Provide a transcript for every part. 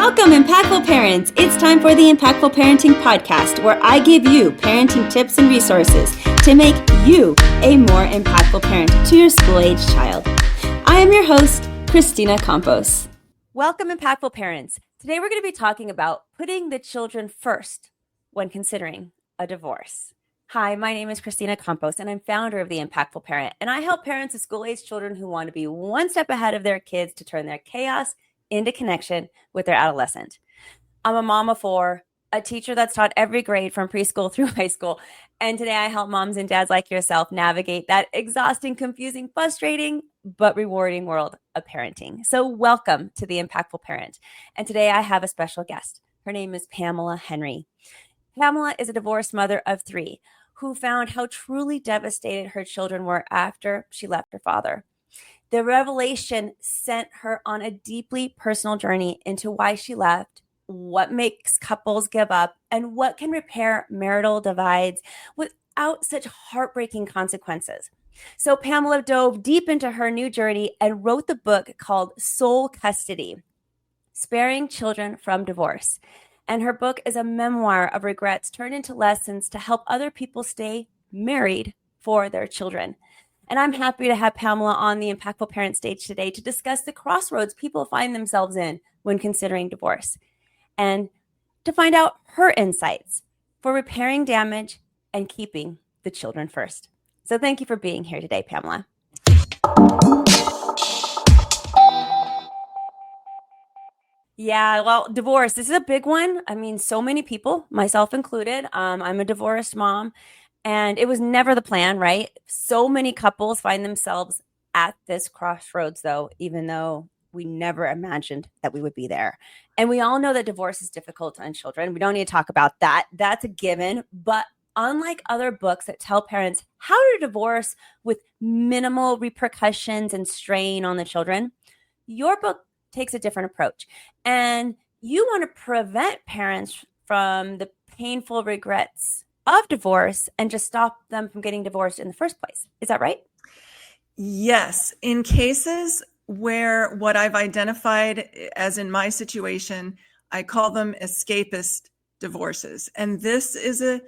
Welcome, Impactful Parents. It's time for the Impactful Parenting Podcast, where I give you parenting tips and resources to make you a more impactful parent to your school-age child. I am your host, Kristina Campos. Welcome, Impactful Parents. Today we're going to be talking about putting the children first when considering a divorce. Hi, my name is Kristina Campos, and I'm founder of The Impactful Parent, and I help parents of school-age children who want to be one step ahead of their kids to turn their chaos into connection with their adolescent. I'm a mom of four, a teacher that's taught every grade from preschool through high school, and today I help moms and dads like yourself navigate that exhausting, confusing, frustrating, but rewarding world of parenting. So welcome to The Impactful Parent, and today I have a special guest. Her name is Pamela Henry. Pamela is a divorced mother of three who found how truly devastated her children were after she left her father. The revelation sent her on a deeply personal journey into why she left, what makes couples give up, and what can repair marital divides without such heartbreaking consequences. So Pamela dove deep into her new journey and wrote the book called Soul Custody: Sparing Children from Divorce. And her book is a memoir of regrets turned into lessons to help other people stay married for their children. And I'm happy to have Pamela on the Impactful Parent stage today to discuss the crossroads people find themselves in when considering divorce, and to find out her insights for repairing damage and keeping the children first. So thank you for being here today, Pamela. Yeah, well, divorce, this is a big one. I mean, so many people, myself included. I'm a divorced mom. And it was never the plan, right? So many couples find themselves at this crossroads, though, even though we never imagined that we would be there. And we all know that divorce is difficult on children. We don't need to talk about that. That's a given. But unlike other books that tell parents how to divorce with minimal repercussions and strain on the children, your book takes a different approach. And you want to prevent parents from the painful regrets of divorce and just stop them from getting divorced in the first place. Is that right? Yes. In cases where what I've identified, as in my situation, I call them escapist divorces. And this is a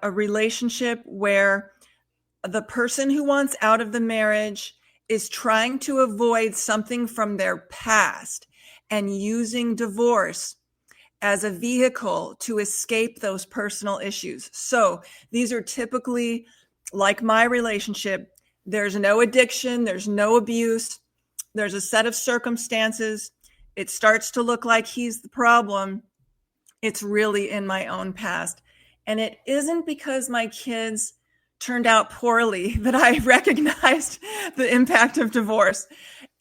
relationship where the person who wants out of the marriage is trying to avoid something from their past and using divorce as a vehicle to escape those personal issues. So these are typically, like my relationship, there's no addiction, there's no abuse, there's a set of circumstances. It starts to look like he's the problem. It's really in my own past. And it isn't because my kids turned out poorly that I recognized the impact of divorce.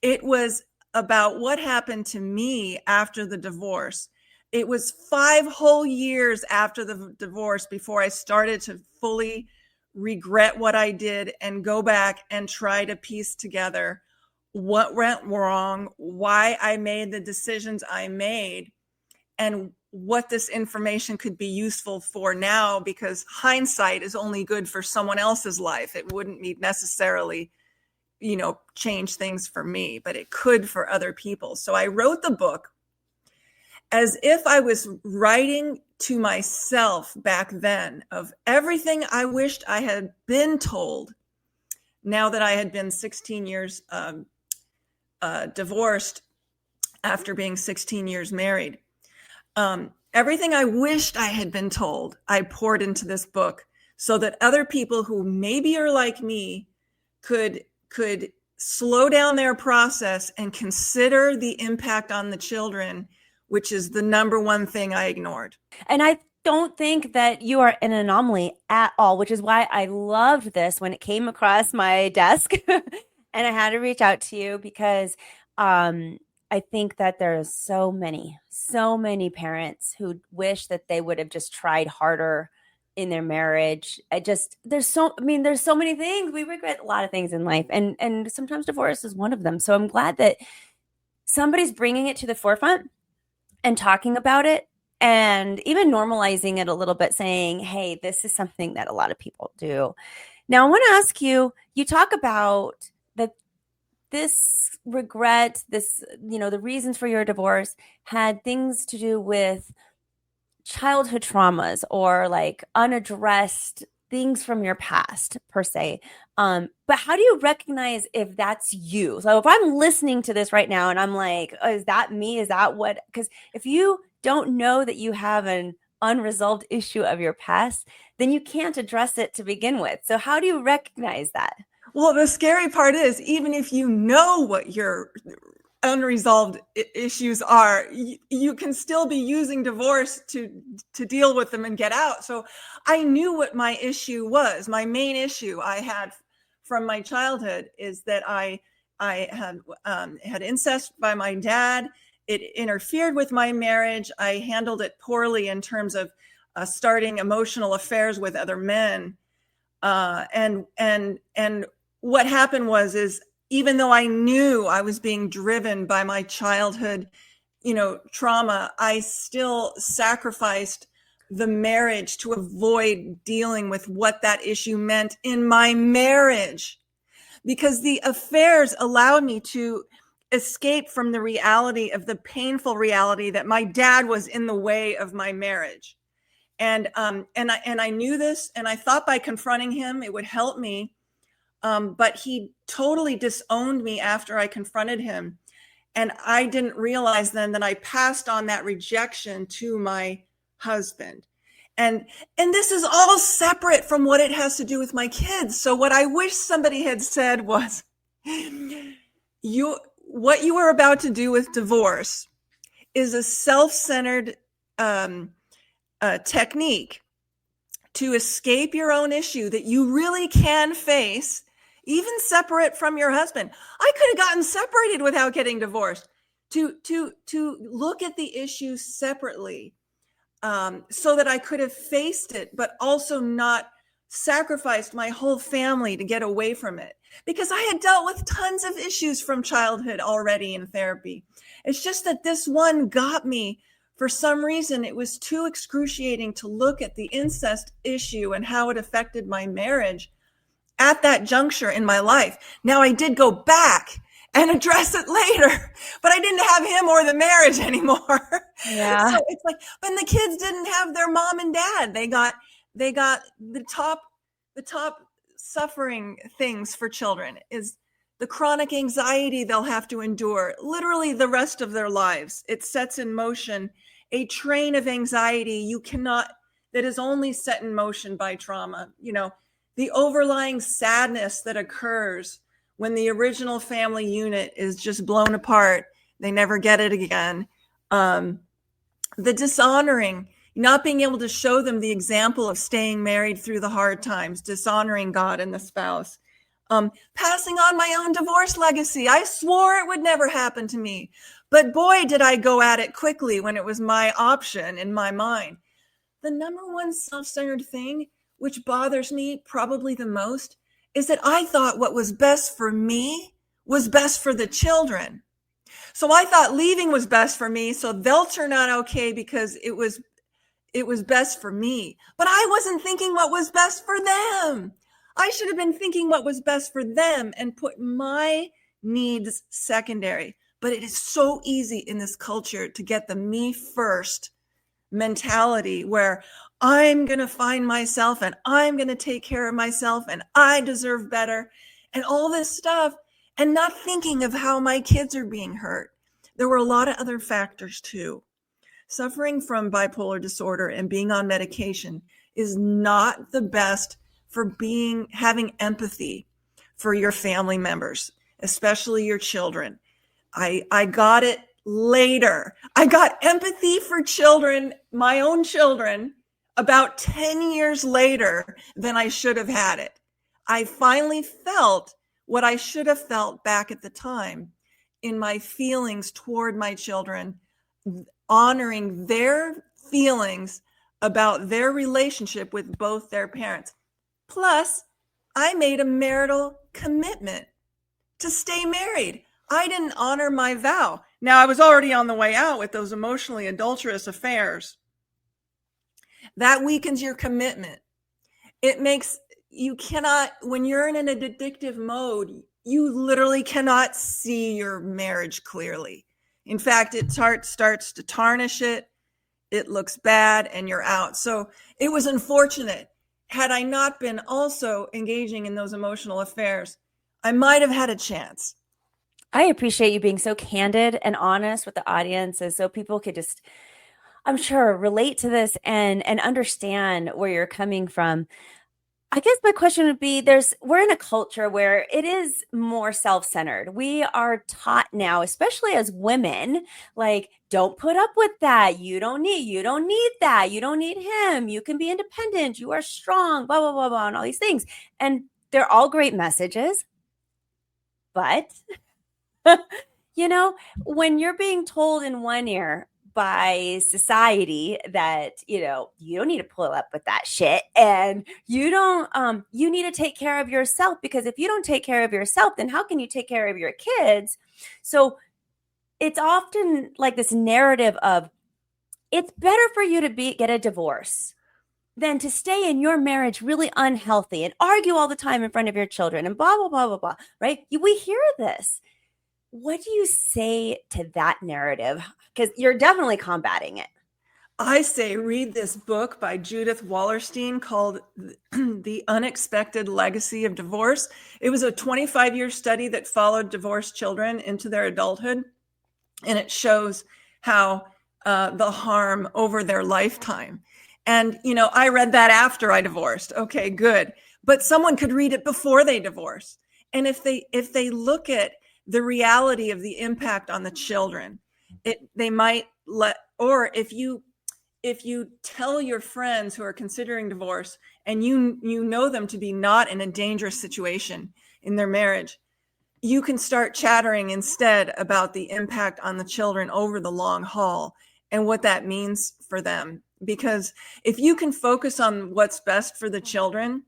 It was about what happened to me after the divorce. It was 5 whole years after the divorce before I started to fully regret what I did and go back and try to piece together what went wrong, why I made the decisions I made, and what this information could be useful for now, because hindsight is only good for someone else's life. It wouldn't necessarily, change things for me, but it could for other people. So I wrote the book as if I was writing to myself back then of everything I wished I had been told now that I had been 16 years divorced after being 16 years married. Everything I wished I had been told, I poured into this book so that other people who maybe are like me could slow down their process and consider the impact on the children, which is the number one thing I ignored. And I don't think that you are an anomaly at all, which is why I loved this when it came across my desk. And I had to reach out to you because I think that there's so many parents who wish that they would have just tried harder in their marriage. There's so many things. We regret a lot of things in life. And sometimes divorce is one of them. So I'm glad that somebody's bringing it to the forefront and talking about it and even normalizing it a little bit, saying, hey, this is something that a lot of people do. Now, I want to ask you, you talk about this regret, this, the reasons for your divorce had things to do with childhood traumas or like unaddressed things from your past per se. But how do you recognize if that's you? So if I'm listening to this right now and I'm like, oh, is that me? Is that what? Because if you don't know that you have an unresolved issue of your past, then you can't address it to begin with. So how do you recognize that? Well, the scary part is, even if you know what your unresolved issues are, you can still be using divorce to deal with them and get out. So I knew what my issue was. My main issue I had from my childhood is that I had incest by my dad. It interfered with my marriage. I handled it poorly in terms of starting emotional affairs with other men. And what happened is, even though I knew I was being driven by my childhood, trauma, I still sacrificed the marriage to avoid dealing with what that issue meant in my marriage, because the affairs allowed me to escape from the reality of the painful reality that my dad was in the way of my marriage. And I knew this, and I thought by confronting him, it would help me. But he totally disowned me after I confronted him. And I didn't realize then that I passed on that rejection to my husband. And this is all separate from what it has to do with my kids. So what I wish somebody had said was, what you are about to do with divorce is a self-centered technique to escape your own issue that you really can face, even separate from your husband. I could have gotten separated without getting divorced. To look at the issue separately, so that I could have faced it, but also not sacrificed my whole family to get away from it. Because I had dealt with tons of issues from childhood already in therapy. It's just that this one got me. For some reason, it was too excruciating to look at the incest issue and how it affected my marriage at that juncture in my life. Now, I did go back and address it later, but I didn't have him or the marriage anymore. Yeah. So it's like, but the kids didn't have their mom and dad. They got the top suffering things for children is the chronic anxiety they'll have to endure literally the rest of their lives. It sets in motion a train of anxiety that is only set in motion by trauma. The overlying sadness that occurs when the original family unit is just blown apart. They never get it again. The dishonoring, not being able to show them the example of staying married through the hard times, dishonoring God and the spouse. Passing on my own divorce legacy. I swore it would never happen to me. But boy, did I go at it quickly when it was my option in my mind. The number one self-centered thing, which bothers me probably the most, is that I thought what was best for me was best for the children. So I thought leaving was best for me, so they'll turn out okay because it was best for me. But I wasn't thinking what was best for them. I should have been thinking what was best for them and put my needs secondary. But it is so easy in this culture to get the me first mentality where I'm going to find myself and I'm going to take care of myself and I deserve better and all this stuff, and not thinking of how my kids are being hurt. There were a lot of other factors too. Suffering from bipolar disorder and being on medication is not the best for having empathy for your family members, especially your children. I got it later. I got empathy for children, my own children, about 10 years later than I should have had it. I finally felt what I should have felt back at the time in my feelings toward my children, honoring their feelings about their relationship with both their parents. Plus, I made a marital commitment to stay married. I didn't honor my vow. Now, I was already on the way out with those emotionally adulterous affairs. That weakens your commitment. It makes, you cannot, when you're in an addictive mode, you literally cannot see your marriage clearly. In fact, it starts to tarnish it. It looks bad and you're out. So it was unfortunate. Had I not been also engaging in those emotional affairs, I might have had a chance. I appreciate you being so candid and honest with the audiences so people could just, I'm sure, relate to this and understand where you're coming from. I guess my question would be we're in a culture where it is more self-centered. We are taught now, especially as women, like, don't put up with that. You don't need that. You don't need him. You can be independent. You are strong, blah, blah, blah, blah, and all these things. And they're all great messages. But, when you're being told in one ear by society that, you don't need to pull up with that shit and you don't, you need to take care of yourself, because if you don't take care of yourself, then how can you take care of your kids? So it's often like this narrative of it's better for you to get a divorce than to stay in your marriage really unhealthy and argue all the time in front of your children and blah, blah, blah, blah, blah, right? We hear this. What do you say to that narrative? Because you're definitely combating it. I say read this book by Judith Wallerstein called The Unexpected Legacy of Divorce. It was a 25-year study that followed divorced children into their adulthood, and it shows how the harm over their lifetime. And, I read that after I divorced. Okay, good. But someone could read it before they divorce. And if they look at the reality of the impact on the children, they might or if you tell your friends who are considering divorce and you know them to be not in a dangerous situation in their marriage, you can start chattering instead about the impact on the children over the long haul and what that means for them. Because if you can focus on what's best for the children,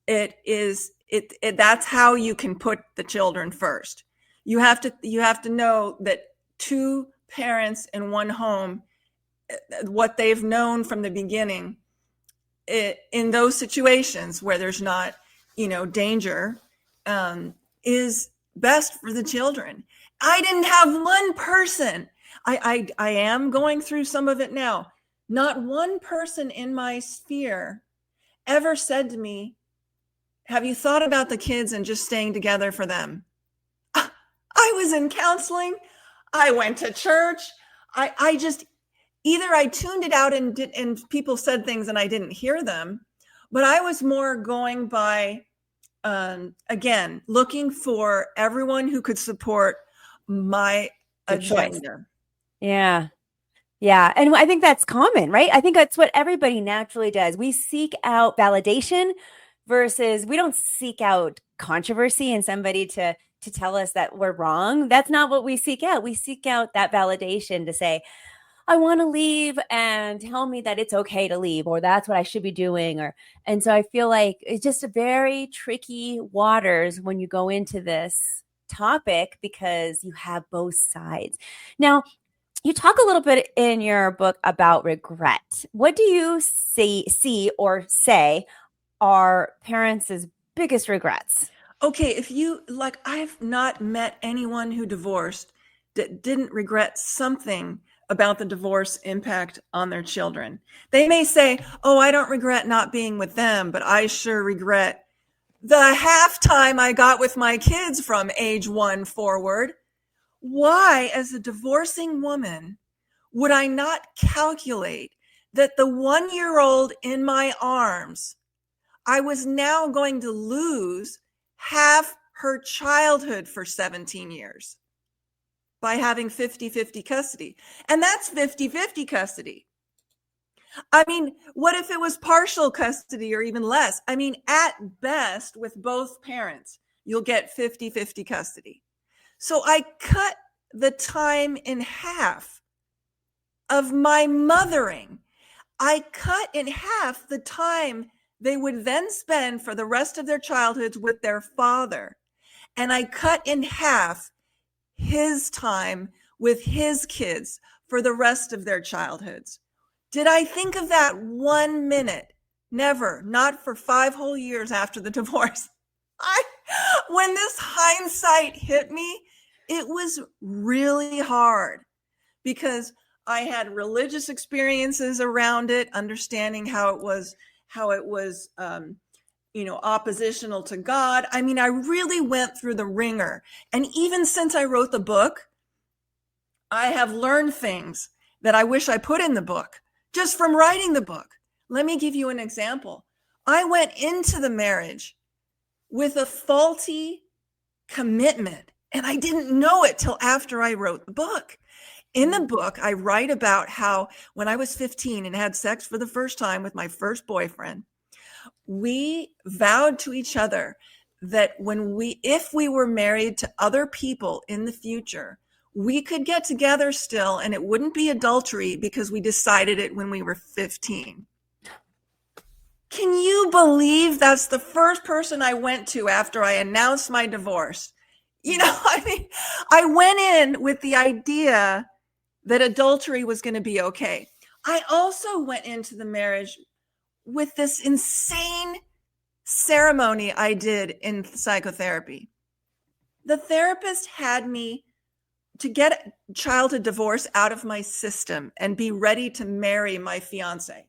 that's how you can put the children first. You have to know that two parents in one home, what they've known from the beginning, in those situations where there's not, danger, is best for the children. I didn't have one person. I am going through some of it now. Not one person in my sphere ever said to me, have you thought about the kids and just staying together for them? I was in counseling. I went to church. I just, either I tuned it out and people said things and I didn't hear them, but I was more going by, again, looking for everyone who could support my agenda. Choice. Yeah. Yeah. And I think that's common, right? I think that's what everybody naturally does. We seek out validation versus we don't seek out controversy and somebody to tell us that we're wrong. That's not what we seek out. We seek out that validation to say, I want to leave and tell me that it's okay to leave, or that's what I should be doing. And so I feel like it's just a very tricky waters when you go into this topic because you have both sides. Now, you talk a little bit in your book about regret. What do you see or say are parents' biggest regrets? Okay, I've not met anyone who divorced that didn't regret something about the divorce impact on their children. They may say, oh, I don't regret not being with them, but I sure regret the half time I got with my kids from age 1 forward. Why, as a divorcing woman, would I not calculate that the 1-year-old in my arms, I was now going to lose half her childhood for 17 years by having 50-50 custody? And that's 50-50 custody. I mean, what if it was partial custody or even less? I mean, at best, with both parents, you'll get 50-50 custody. So I cut the time in half of my mothering. I cut in half the time they would then spend for the rest of their childhoods with their father. And I cut in half his time with his kids for the rest of their childhoods. Did I think of that 1 minute? Never. Not for 5 whole years after the divorce. When this hindsight hit me, it was really hard because I had religious experiences around it, understanding how it was, oppositional to God. I mean, I really went through the ringer. And even since I wrote the book, I have learned things that I wish I put in the book just from writing the book. Let me give you an example. I went into the marriage with a faulty commitment, and I didn't know it till after I wrote the book. In the book, I write about how when I was 15 and had sex for the first time with my first boyfriend, we vowed to each other that if we were married to other people in the future, we could get together still and it wouldn't be adultery because we decided it when we were 15. Can you believe that's the first person I went to after I announced my divorce? I went in with the idea that adultery was going to be okay. I also went into the marriage with this insane ceremony I did in psychotherapy. The therapist had me to get childhood divorce out of my system and be ready to marry my fiance.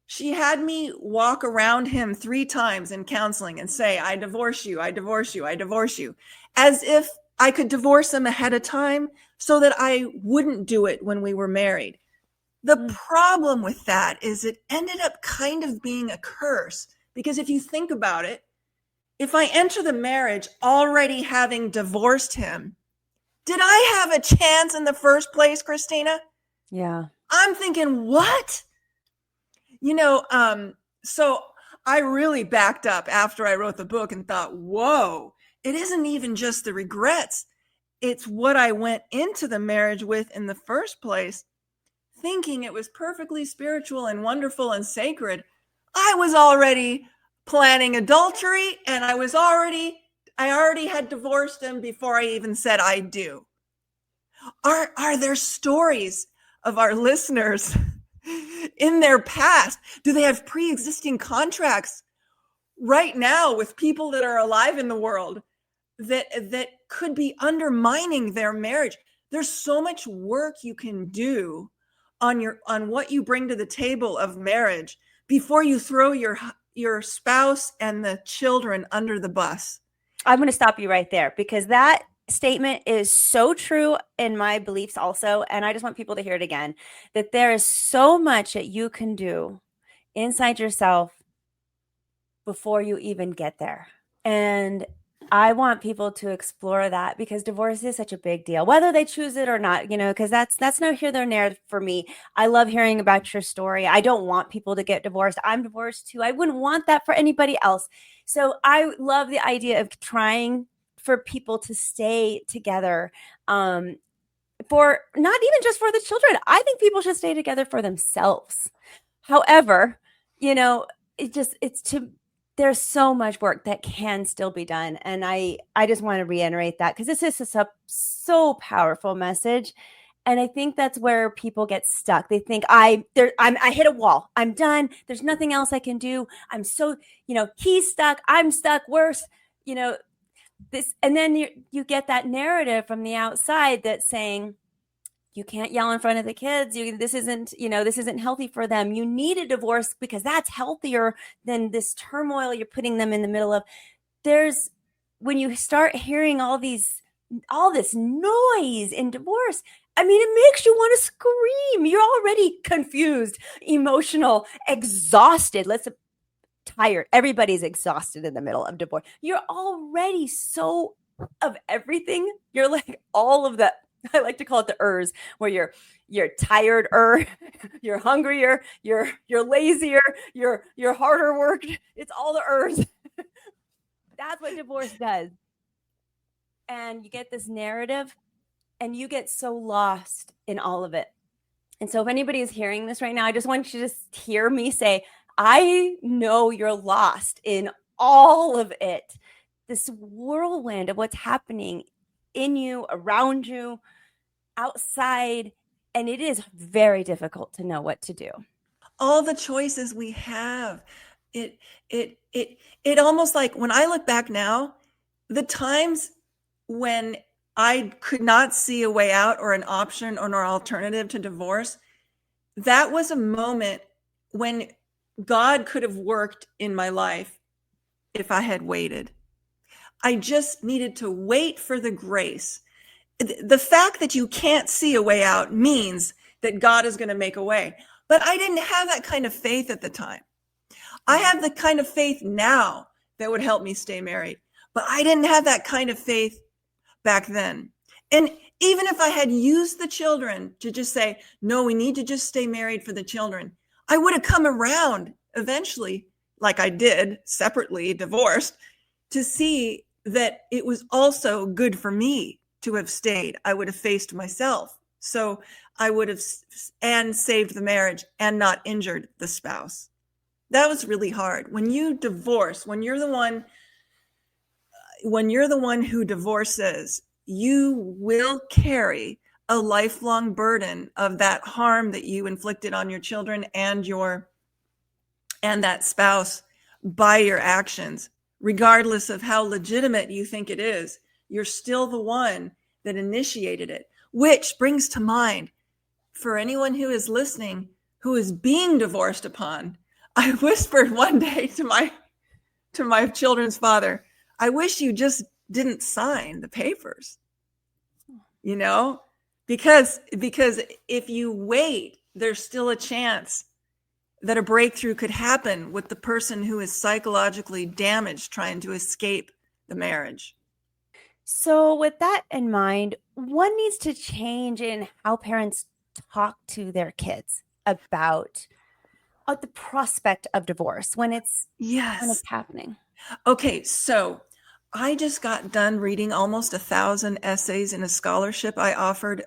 She had me walk around him 3 times in counseling and say, I divorce you, I divorce you, I divorce you, as if I could divorce him ahead of time so that I wouldn't do it when we were married. The problem with that is it ended up kind of being a curse, because if you think about it, if I enter the marriage already having divorced him, did I have a chance in the first place, Kristina? Yeah. I'm thinking, what? So I really backed up after I wrote the book and thought, whoa, it isn't even just the regrets. It's what I went into the marriage with in the first place, thinking it was perfectly spiritual and wonderful and sacred. I was already planning adultery, and I already had divorced him before I even said I do. Are there stories of our listeners in their past? Do they have pre-existing contracts right now with people that are alive in the world that could be undermining their marriage? There's so much work you can do on what you bring to the table of marriage before you throw your spouse and the children under the bus. I'm going to stop you right there, because that statement is so true in my beliefs also. And I just want people to hear it again, that there is so much that you can do inside yourself before you even get there. And I want people to explore that, because divorce is such a big deal, whether they choose it or not, because that's no here nor there for me. I love hearing about your story. I don't want people to get divorced. I'm divorced too. I wouldn't want that for anybody else. So I love the idea of trying for people to stay together, for not even just for the children. I think people should stay together for themselves. However, there's so much work that can still be done. And I just want to reiterate that, because this is so powerful message. And I think that's where people get stuck. They think I hit a wall. I'm done. There's nothing else I can do. I'm so, he's stuck. I'm stuck. Worse, this. And then you get that narrative from the outside that's saying, you can't yell in front of the kids. This isn't healthy for them. You need a divorce because that's healthier than this turmoil you're putting them in the middle of. When you start hearing all this noise in divorce, it makes you want to scream. You're already confused, emotional, exhausted. Tired. Everybody's exhausted in the middle of divorce. You're already so of everything. You're like all of the, I like to call it the ers, where you're tired, you're hungrier, you're lazier, you're harder worked. It's all the ers. That's what divorce does. And you get this narrative and you get so lost in all of it. And so if anybody is hearing this right now, I just want you to just hear me say, I know you're lost in all of it. This whirlwind of what's happening in you, around you, outside, and it is very difficult to know what to do. All the choices we have. It it almost like when I look back now, the times when I could not see a way out or an option or an alternative to divorce, that was a moment when God could have worked in my life if I had waited. I just needed to wait for the grace. The fact that you can't see a way out means that God is going to make a way. But I didn't have that kind of faith at the time. I have the kind of faith now that would help me stay married. But I didn't have that kind of faith back then. And even if I had used the children to just say, no, we need to just stay married for the children, I would have come around eventually, like I did, separately, divorced, to see that it was also good for me to have stayed. I would have faced myself. So I would have and saved the marriage and not injured the spouse. That was really hard. When you divorce, when you're the one who divorces, you will carry a lifelong burden of that harm that you inflicted on your children and that spouse by your actions. Regardless of how legitimate you think it is, you're still the one that initiated it. Which brings to mind, for anyone who is listening, who is being divorced upon, I whispered one day to my children's father, I wish you just didn't sign the papers, because if you wait, there's still a chance that a breakthrough could happen with the person who is psychologically damaged trying to escape the marriage. So with that in mind, what needs to change in how parents talk to their kids about the prospect of divorce when it's happening? Okay, so I just got done reading almost 1,000 essays in a scholarship I offered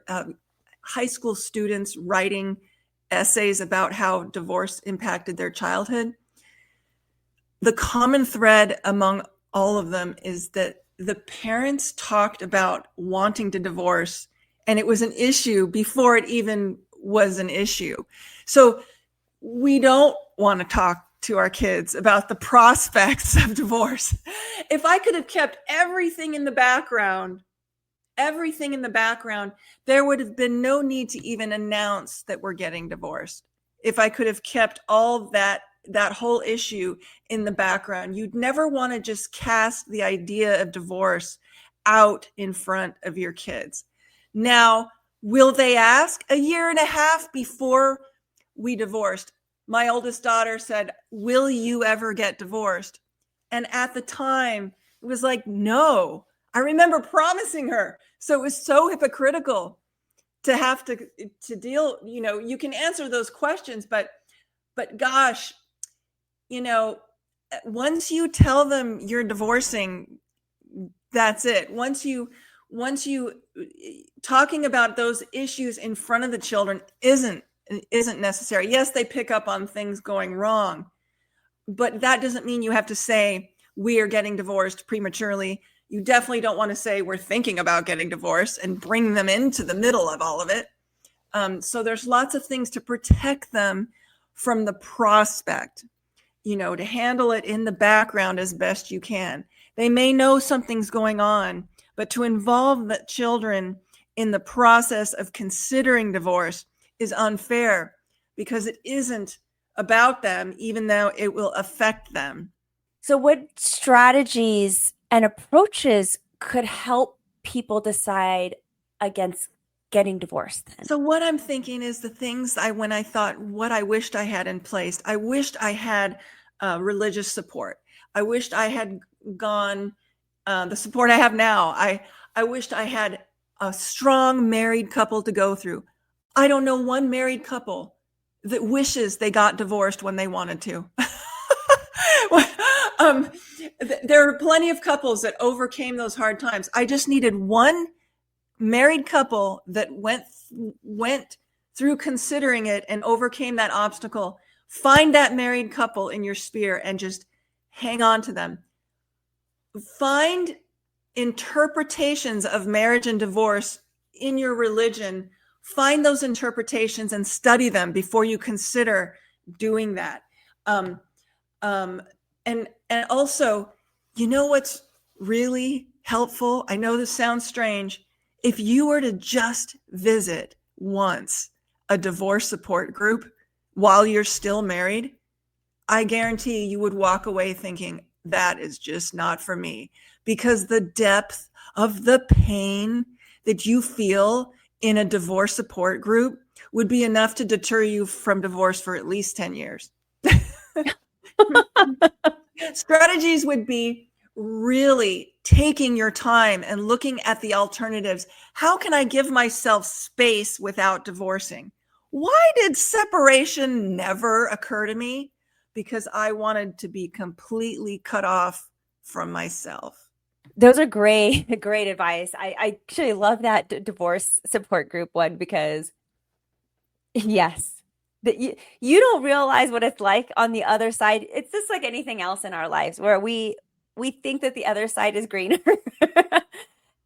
high school students writing essays about how divorce impacted their childhood. The common thread among all of them is that the parents talked about wanting to divorce, and it was an issue before it even was an issue. So we don't want to talk to our kids about the prospects of divorce. If I could have kept everything in the background, there would have been no need to even announce that we're getting divorced. If I could have kept all that whole issue in the background, you'd never want to just cast the idea of divorce out in front of your kids. Now, will they ask? A year and a half before we divorced, my oldest daughter said, will you ever get divorced? And at the time, it was like, no. I remember promising her. So it was so hypocritical to have to deal, you can answer those questions, but gosh, once you tell them you're divorcing, that's it. Once you talking about those issues in front of the children isn't necessary. Yes, they pick up on things going wrong, but that doesn't mean you have to say we are getting divorced prematurely. You definitely don't want to say we're thinking about getting divorced and bring them into the middle of all of it. So there's lots of things to protect them from the prospect, to handle it in the background as best you can. They may know something's going on, but to involve the children in the process of considering divorce is unfair because it isn't about them, even though it will affect them. So what strategies and approaches could help people decide against getting divorced then? So what I'm thinking is the things when I thought what I wished I had in place. I wished I had religious support. I wished I had gone the support I have now. I wished I had a strong married couple to go through. I don't know one married couple that wishes they got divorced when they wanted to. There are plenty of couples that overcame those hard times. I just needed one married couple that went through considering it and overcame that obstacle. Find that married couple in your sphere and just hang on to them. Find interpretations of marriage and divorce in your religion. Find those interpretations and study them before you consider doing that. And also, you know what's really helpful? I know this sounds strange. If you were to just visit once a divorce support group while you're still married, I guarantee you would walk away thinking, that is just not for me, because the depth of the pain that you feel in a divorce support group would be enough to deter you from divorce for at least 10 years. Strategies would be really taking your time and looking at the alternatives. How can I give myself space without divorcing? Why did separation never occur to me? Because I wanted to be completely cut off from myself. Those are great, great advice. I actually love that divorce support group one because, yes, that you don't realize what it's like on the other side. It's just like anything else in our lives where we think that the other side is greener.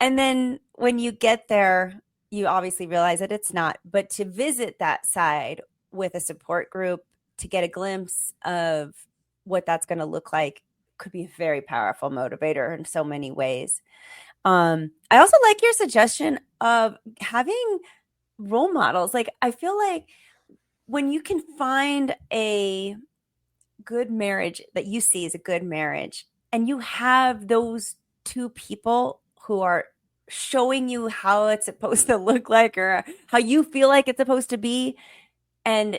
And then when you get there, you obviously realize that it's not. But to visit that side with a support group to get a glimpse of what that's going to look like could be a very powerful motivator in so many ways. I also like your suggestion of having role models. Like, I feel like when you can find a good marriage that you see as a good marriage, and you have those two people who are showing you how it's supposed to look like or how you feel like it's supposed to be, and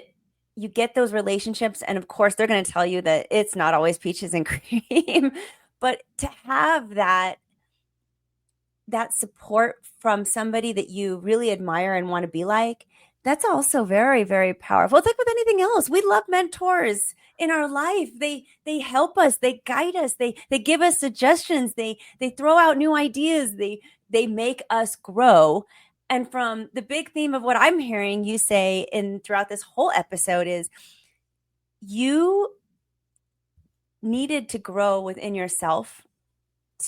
you get those relationships, and of course they're going to tell you that it's not always peaches and cream, but to have that support from somebody that you really admire and want to be like, that's also very, very powerful. It's like with anything else. We love mentors in our life. They help us, they guide us, they give us suggestions, they throw out new ideas, they make us grow. And from the big theme of what I'm hearing you say in throughout this whole episode is you needed to grow within yourself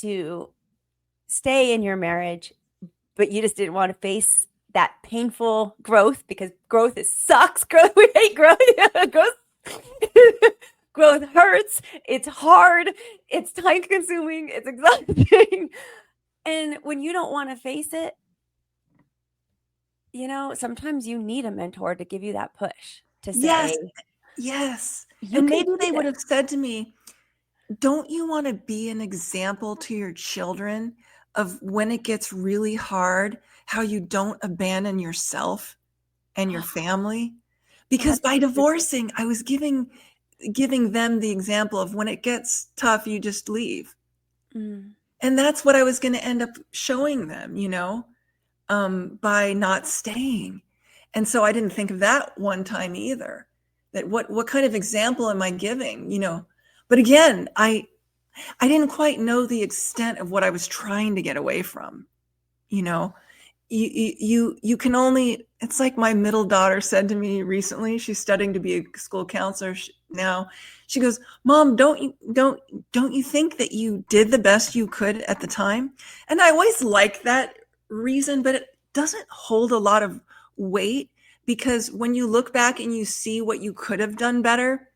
to stay in your marriage, but you just didn't want to face that painful growth because growth sucks. Growth, we hate growth. Growth hurts. It's hard. It's time consuming. It's exhausting. And when you don't want to face it, sometimes you need a mentor to give you that push to say, yes. And maybe they would have said to me, don't you want to be an example to your children of when it gets really hard, how you don't abandon yourself and your family? Because by divorcing, I was giving them the example of when it gets tough, you just leave. And that's what I was going to end up showing them, by not staying. And so I didn't think of that one time either, that what kind of example am I giving, But again, I didn't quite know the extent of what I was trying to get away from. You can only, it's like my middle daughter said to me recently, she's studying to be a school counselor now. She goes, Mom, don't you think that you did the best you could at the time? And I always like that reason, but it doesn't hold a lot of weight, because when you look back and you see what you could have done better,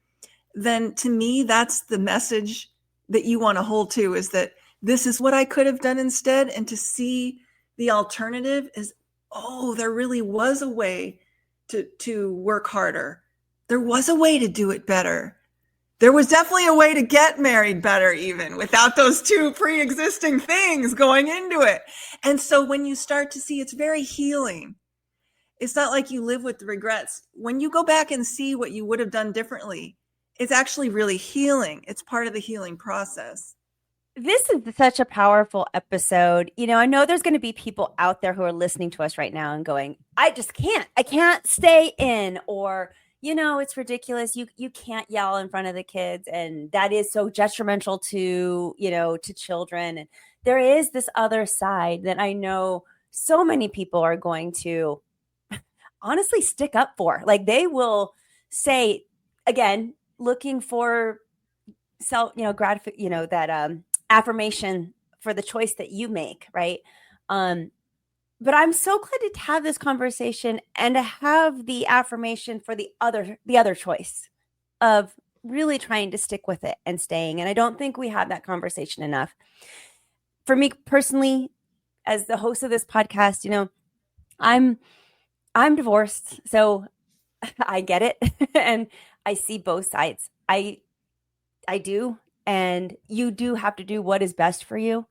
then to me, that's the message that you want to hold to, is that this is what I could have done instead. And to see the alternative is, oh, there really was a way to work harder. There was a way to do it better. There was definitely a way to get married better, even without those two pre-existing things going into it. And so when you start to see, it's very healing. It's not like you live with regrets. When you go back and see what you would have done differently, it's actually really healing. It's part of the healing process. This is such a powerful episode. I know there's going to be people out there who are listening to us right now and going, I can't stay in, or, it's ridiculous. You can't yell in front of the kids. And that is so detrimental to, to children. And there is this other side that I know so many people are going to honestly stick up for. Like, they will say, again, looking for self, that affirmation for the choice that you make, right? But I'm so glad to have this conversation and to have the affirmation for the other choice of really trying to stick with it and staying. And I don't think we have that conversation enough. For me personally, as the host of this podcast, I'm divorced, so I get it and I see both sides. I do, and you do have to do what is best for you.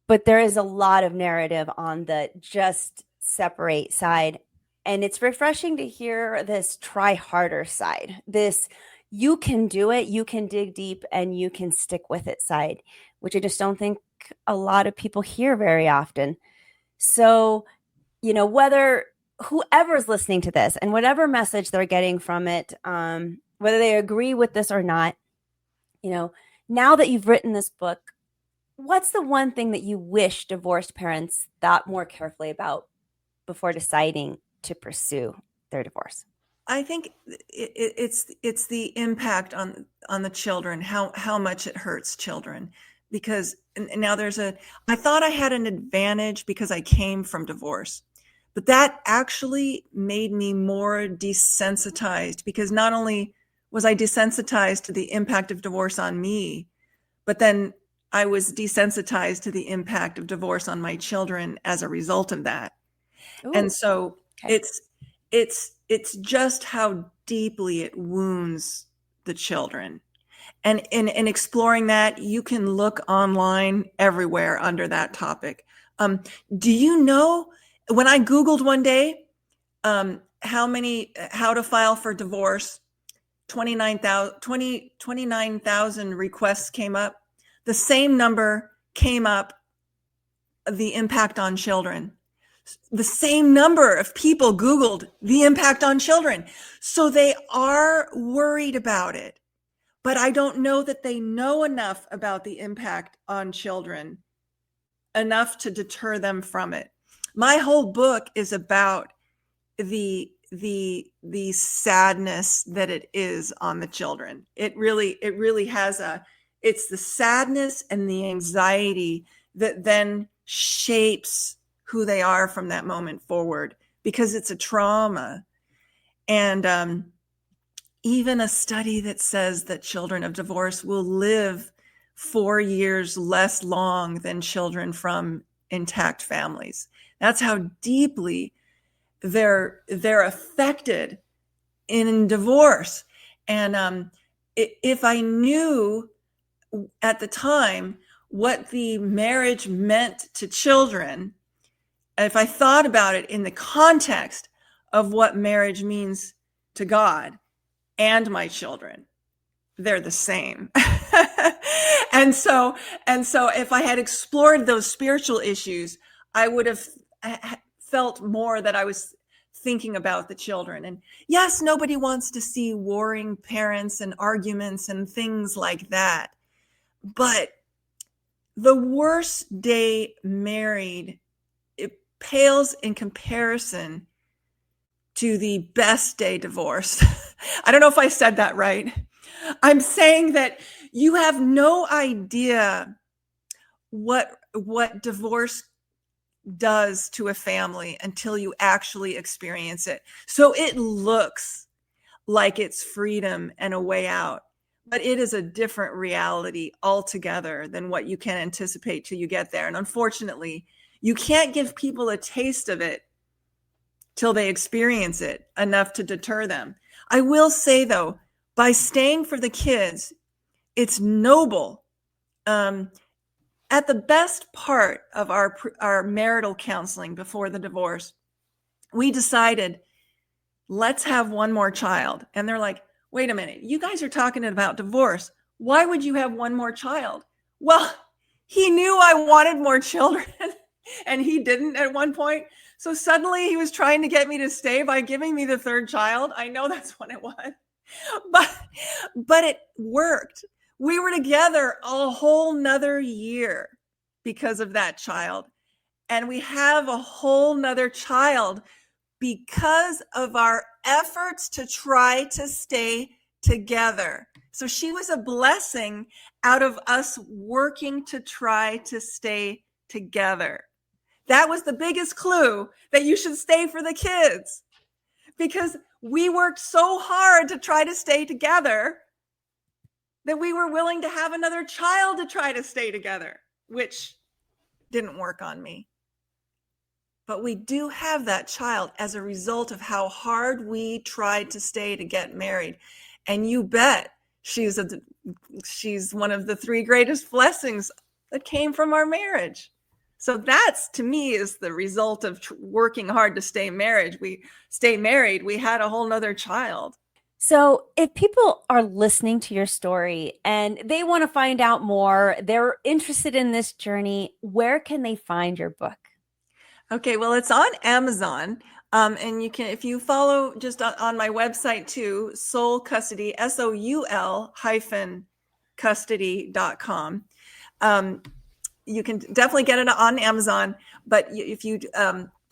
But there is a lot of narrative on the just separate side. And it's refreshing to hear this try harder side, this you can do it, you can dig deep, and you can stick with it side, which I just don't think a lot of people hear very often. So, whether whoever's listening to this and whatever message they're getting from it, whether they agree with this or not, now that you've written this book, what's the one thing that you wish divorced parents thought more carefully about before deciding to pursue their divorce? I think it's the impact on the children, how much it hurts children. Because now I thought I had an advantage because I came from divorce, but that actually made me more desensitized, because not only was I desensitized to the impact of divorce on me, but then I was desensitized to the impact of divorce on my children as a result of that. Ooh, and so okay. It's just how deeply it wounds the children. And in exploring that, you can look online everywhere under that topic. Do you know, when I Googled one day, how to file for divorce, 29,000 requests came up. The same number came up, the impact on children. The same number of people Googled the impact on children. So they are worried about it. But I don't know that they know enough about the impact on children, enough to deter them from it. My whole book is about the sadness that it is on the children. It really has it's the sadness and the anxiety that then shapes who they are from that moment forward, because it's a trauma. And even a study that says that children of divorce will live 4 years less long than children from intact families. That's how deeply they're affected in divorce. And if I knew at the time what the marriage meant to children, if I thought about it in the context of what marriage means to God and my children, they're the same. and so if I had explored those spiritual issues, I would have felt more that I was thinking about the children. And yes, nobody wants to see warring parents and arguments and things like that. But the worst day married, it pales in comparison to the best day divorced. I don't know if I said that right. I'm saying that you have no idea what divorce does to a family until you actually experience it. So it looks like it's freedom and a way out, but it is a different reality altogether than what you can anticipate till you get there. And unfortunately, you can't give people a taste of it till they experience it enough to deter them. I will say, though, by staying for the kids, it's noble. At the best part of our marital counseling before the divorce, we decided, let's have one more child. And they're like, wait a minute, you guys are talking about divorce. Why would you have one more child? Well, he knew I wanted more children and he didn't at one point. So suddenly he was trying to get me to stay by giving me the third child. I know that's what it was, but it worked. We were together a whole nother year because of that child. And we have a whole nother child because of our efforts to try to stay together. So she was a blessing out of us working to try to stay together. That was the biggest clue that you should stay for the kids. because we worked so hard to try to stay together that we were willing to have another child to try to stay together, which didn't work on me. But we do have that child as a result of how hard we tried to stay to get married. And you bet she's one of the 3 greatest blessings that came from our marriage. So that's, to me, is the result of working hard to stay married. We had a whole nother child. So if people are listening to your story and they want to find out more, they're interested in this journey, where can they find your book? Okay, well, it's on Amazon. And you can, if you follow just on my website too, Soul Custody, SOUL-custody.com. You can definitely get it on Amazon, but if you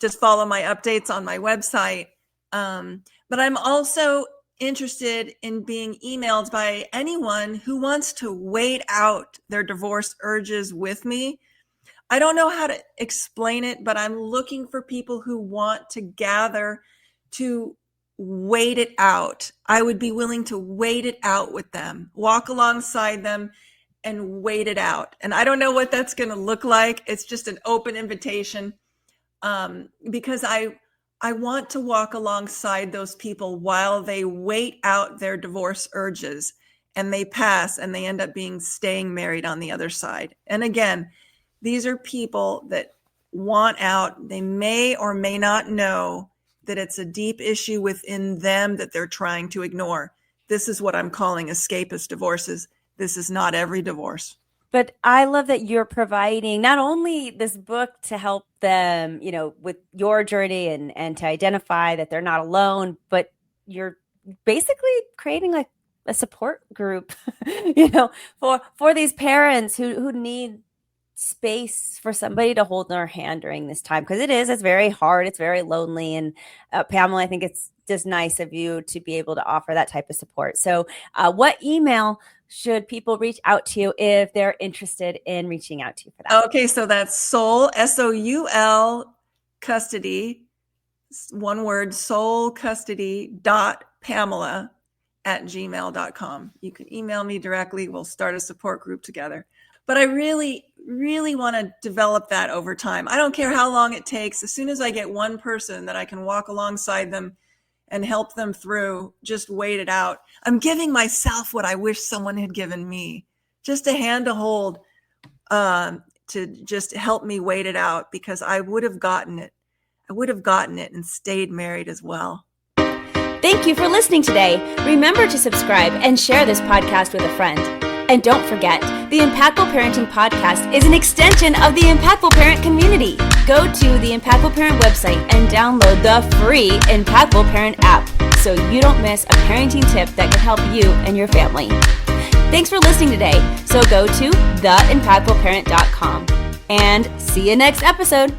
just follow my updates on my website. But I'm also interested in being emailed by anyone who wants to wait out their divorce urges with me. I don't know how to explain it, but I'm looking for people who want to gather to wait it out. I would be willing to wait it out with them, walk alongside them and wait it out. And I don't know what that's going to look like. It's just an open invitation, because I want to walk alongside those people while they wait out their divorce urges and they pass and they end up staying married on the other side. And again, these are people that want out. They may or may not know that it's a deep issue within them that they're trying to ignore. This is what I'm calling escapist divorces. This is not every divorce. But I love that you're providing not only this book to help them, with your journey and to identify that they're not alone, but you're basically creating like a support group, for these parents who need space for somebody to hold their hand during this time, because it's very hard, it's very lonely. And Pamela, I think it's just nice of you to be able to offer that type of support. So what email should people reach out to you if they're interested in reaching out to you for that? Okay, so that's Soul, SOUL custody, one word, soulcustody.pamela@gmail.com. You can email me directly. We'll start a support group together. But I really, really want to develop that over time. I don't care how long it takes. As soon as I get one person that I can walk alongside them and help them through, just wait it out. I'm giving myself what I wish someone had given me, just a hand to hold, to just help me wait it out, because I would have gotten it. I would have gotten it and stayed married as well. Thank you for listening today. Remember to subscribe and share this podcast with a friend. And don't forget, the Impactful Parenting Podcast is an extension of the Impactful Parent community. Go to the Impactful Parent website and download the free Impactful Parent app so you don't miss a parenting tip that can help you and your family. Thanks for listening today. So go to theimpactfulparent.com and see you next episode.